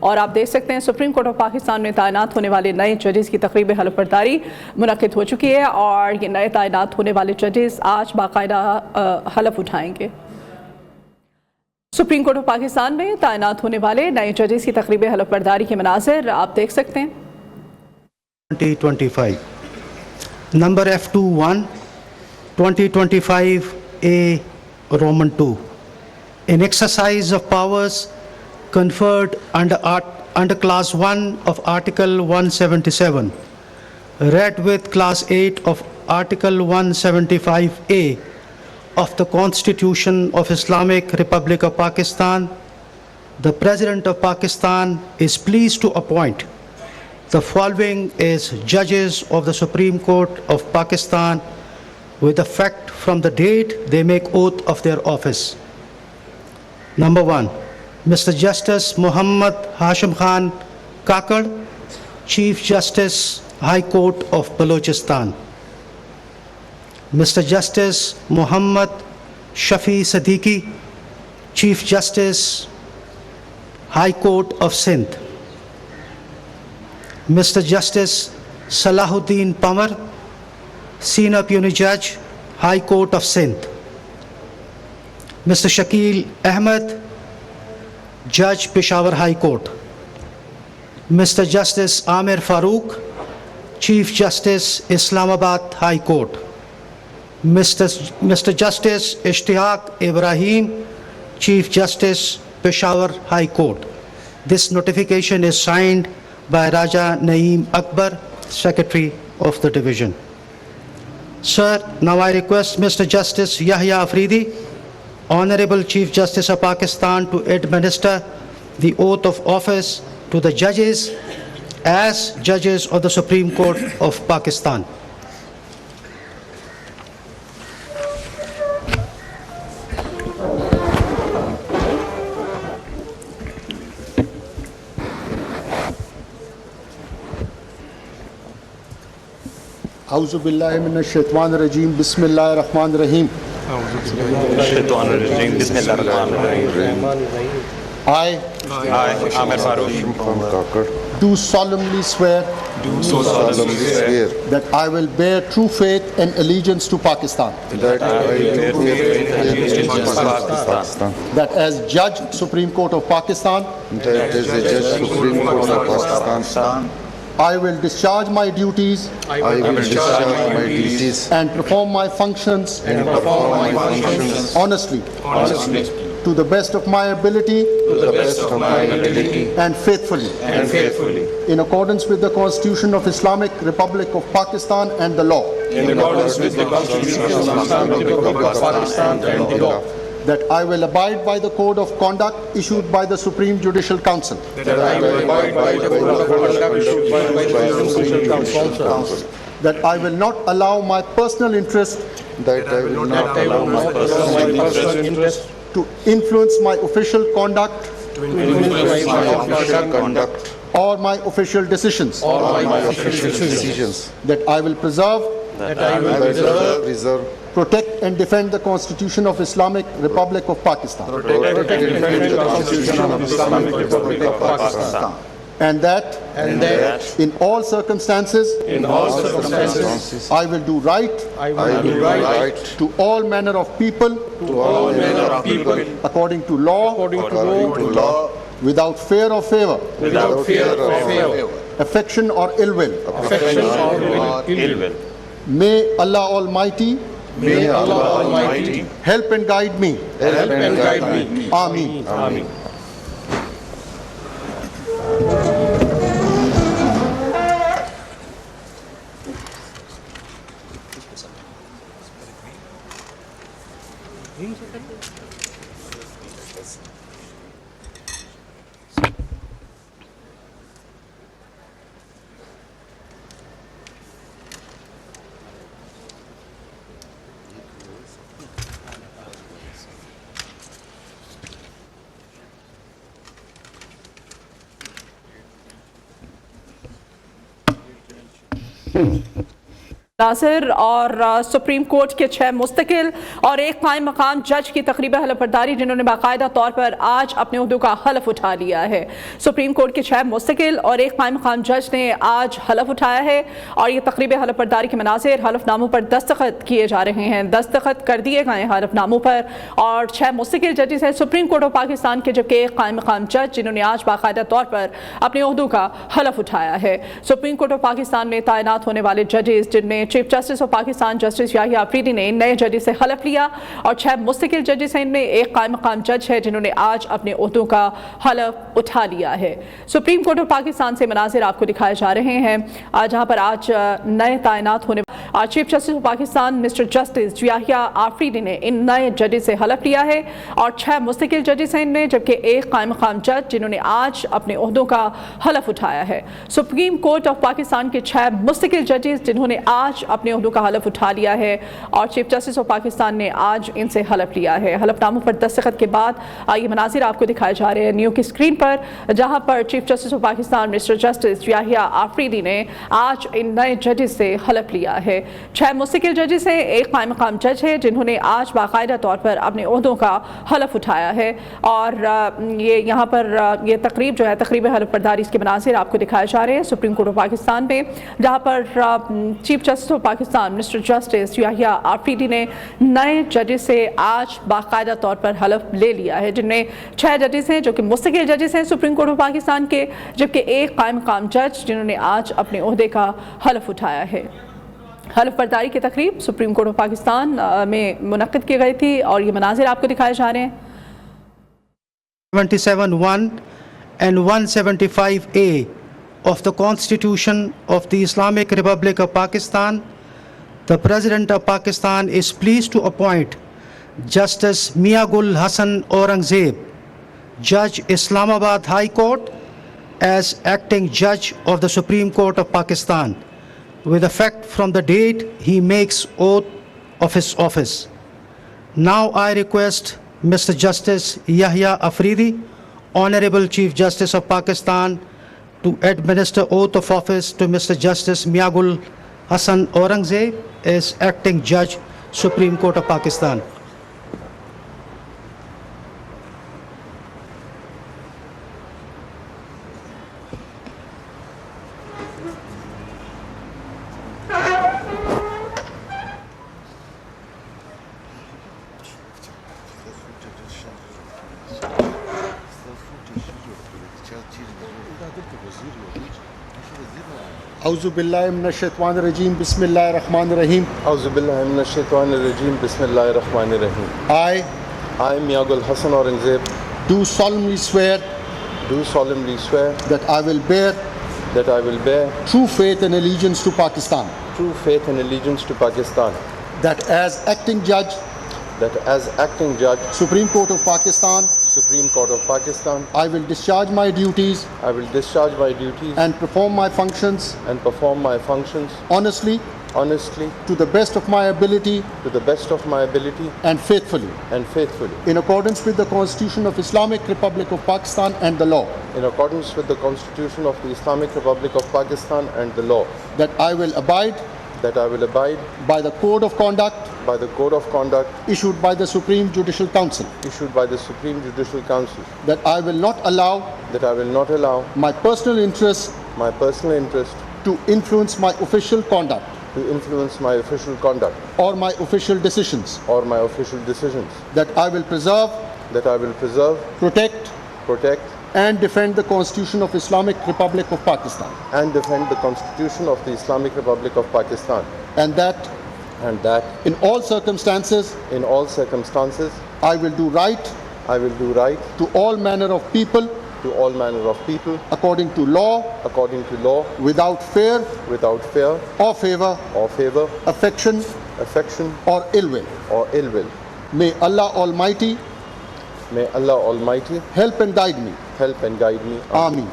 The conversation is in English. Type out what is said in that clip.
और आप देख सकते हैं सुप्रीम कोर्ट ऑफ पाकिस्तान में तैनात होने वाले नए जजेस की तकरीब हलफ बर्दारी मुनक्किद हो चुकी है और ये नए तैनात होने वाले जजेस आज बाकायदा हलफ उठाएंगे। सुप्रीम कोर्ट ऑफ पाकिस्तान में तैनात होने वाले नए जजेस की तकरीब हलफ बर्दारी के मनाज़िर आप देख सकते हैं। 2025 Number F21 2025 A Roman 2 in exercise of powers conferred under Clause 1 of Article 177 read with Clause 8 of Article 175A of the Constitution of Islamic Republic of Pakistan, the President of Pakistan is pleased to appoint the following as judges of the Supreme Court of Pakistan with effect from the date they make oath of their office. Number 1, Mr. Justice Muhammad Hashim Khan Kakad, Chief Justice, High Court of Balochistan. Mr. Justice Muhammad Shafi Siddiqui, Chief Justice, High Court of Sindh. Mr. Justice Salahuddin Pamar, Senior Puisne Judge, High Court of Sindh. Mr. Shakil Ahmed, Judge, Peshawar High Court. Mr. Justice Amir Farooq, Chief Justice, Islamabad High Court. Mr. Justice Ishtihaq Ibrahim, Chief Justice, Peshawar High Court. This notification is signed by Raja Naeem Akbar, Secretary of the Division. Sir, now I request Mr. Justice Yahya Afridi, Honorable Chief Justice of Pakistan, to administer the oath of office to the judges as judges of the Supreme Court of Pakistan. औज़ु बिल्लाहि मिनश शैतानिर रजीम बिस्मिल्लाहिर रहमानिर रहीम। I, Amir Farooq, do solemnly swear that I will bear true faith and allegiance to Pakistan, that as Judge Supreme Court of Pakistan, I will discharge my duties and perform my functions honestly, to the best of my ability and faithfully, in accordance with the Constitution of Islamic Republic of Pakistan and the law. That I will abide by the code of conduct issued by the Supreme Judicial Council. That I will not allow my personal interest to influence my official conduct or my official decisions. That I will preserve, protect and defend the Constitution of Islamic Republic of Pakistan. And that in all circumstances I will do right to all manner of people according to law, without fear or favor, affection or ill will. May Allah Almighty help and guide me. Ameen. Nasir और supreme court के 6 मुस्तकिल और एक कायम मकाम जज की तकरीबी हलफबरदारी जिन्होंने बाकायदा तौर पर आज अपने ओहदों का हलफ उठा लिया है। सुप्रीम कोर्ट के 6 मुस्तकिल और एक कायम मकाम जज ने आज हलफ उठाया है और ये तकरीबी हलफबरदारी के मनासिर हलफनामों पर दस्तखत किए जा रहे हैं। दस्तखत कर दिए गए हलफनामों पर और 6 मुस्तकिल जजेस हैं सुप्रीम कोर्ट ऑफ पाकिस्तान के, जबकि एक कायम मकाम जज जिन्होंने आज बाकायदा तौर पर अपने ओहदों का हलफ उठाया है। सुप्रीम कोर्ट ऑफ पाकिस्तान में तैनात होने वाले जजेस जिनमें chief justice of Pakistan justice Yahya Afridi ने नए जजेस से हलफ लिया और 6 मुस्तकिल जजेस हैं, इनमें एक कायम मकाम जज है जिन्होंने आज अपने ओहदों का हलफ उठा लिया है। सुप्रीम कोर्ट ऑफ पाकिस्तान से मनाजिर आपको दिखाए जा रहे हैं जहाँ पर आज नए तैनात होने chief justice of Pakistan mister justice Yahya Afridi ने इन नए जजेस से हलफ लिया है और 6 मुस्तकिल जजेस हैं इनमें, जबकि एक कायम मकाम जज जिन्होंने आज अपने ओहदों का हलफ उठाया है। सुप्रीम कोर्ट ऑफ पाकिस्तान के 6 मुस्तकिल जजेस जिन्होंने आज अपने ओहदों का हलफ उठा लिया है और चीफ जस्टिस ऑफ पाकिस्तान ने आज इनसे हलफ लिया है। हलफनामों पर दस्तखत के बाद ये मनाजिर आपको दिखाए जा रहे हैं न्यू की स्क्रीन पर, जहां पर chief justice of Pakistan mister justice Yahya Afridi ने आज इन नए जजेस से हलफ लिया है। 6 मुस्तकिल जजेस हैं, एक कायम मकाम जज है जिन्होंने आज बाकायदा तौर पर अपने ओहदों का हलफ उठाया है और ये यहाँ पर ये तकरीब जो है तकरीब हलफबरदारी इसके मनाजिर आपको दिखाए जा रहे हैं सुप्रीम कोर्ट ऑफ पाकिस्तान में, जहाँ पर chief justice of Pakistan mister justice Yahya Afridi ने नए जजेस से आज बाकायदा तौर पर हलफ ले लिया है, जिनमें 6 जजेस हैं जो कि मुस्तकिल जजेस हैं सुप्रीम कोर्ट ऑफ पाकिस्तान के, जबकि एक कायम मकाम जज जिन्होंने आज अपने ओहदे का हलफ उठाया है। हलफ बर्दारी की तकरीब सुप्रीम कोर्ट ऑफ पाकिस्तान में मुनक्किद की गई थी और ये मनाजिर आपको दिखाए जा रहे हैं। 77(1) and 175A of the Constitution of the Islamic Republic of Pakistan, the President of Pakistan is pleased to appoint Justice Miagul Hasan Aurangzeb, Judge Islamabad High Court, as acting Judge of the Supreme Court of Pakistan, with effect from the date he makes oath of his office. Now I request Mr. Justice Yahya Afridi, Honorable Chief Justice of Pakistan, to administer oath of office to Mr. Justice Miagul Hasan Aurangzeb as acting Judge, Supreme Court of Pakistan. औज़ु बिल्लाहि मिनश शैतानिर रजीम बिस्मिल्लाहिर रहमानिर रहीम। औज़ु बिल्लाहि मिनश शैतानिर रजीम बिस्मिल्लाहिर रहमानिर रहीम। I Miagul Hasan Aurangzeb do solemnly swear that I will bear true faith and allegiance to Pakistan, true faith and allegiance to Pakistan, that as acting judge, Supreme Court of Pakistan, Supreme Court of Pakistan, I will discharge my duties and perform my functions honestly, to the best of my ability and faithfully, in accordance with the Constitution of Islamic Republic of Pakistan and the law, in accordance with the Constitution of the Islamic Republic of Pakistan and the law, that I will abide by the code of conduct issued by the Supreme Judicial Council, that I will not allow my personal interest to influence my official conduct or my official decisions, that I will preserve, protect and defend the Constitution of Islamic Republic of Pakistan, and defend the Constitution of the Islamic Republic of Pakistan, and that in all circumstances I will do right to all manner of people according to law, without fear or favor, affection or ill will. May Allah Almighty help and guide me. Ameen.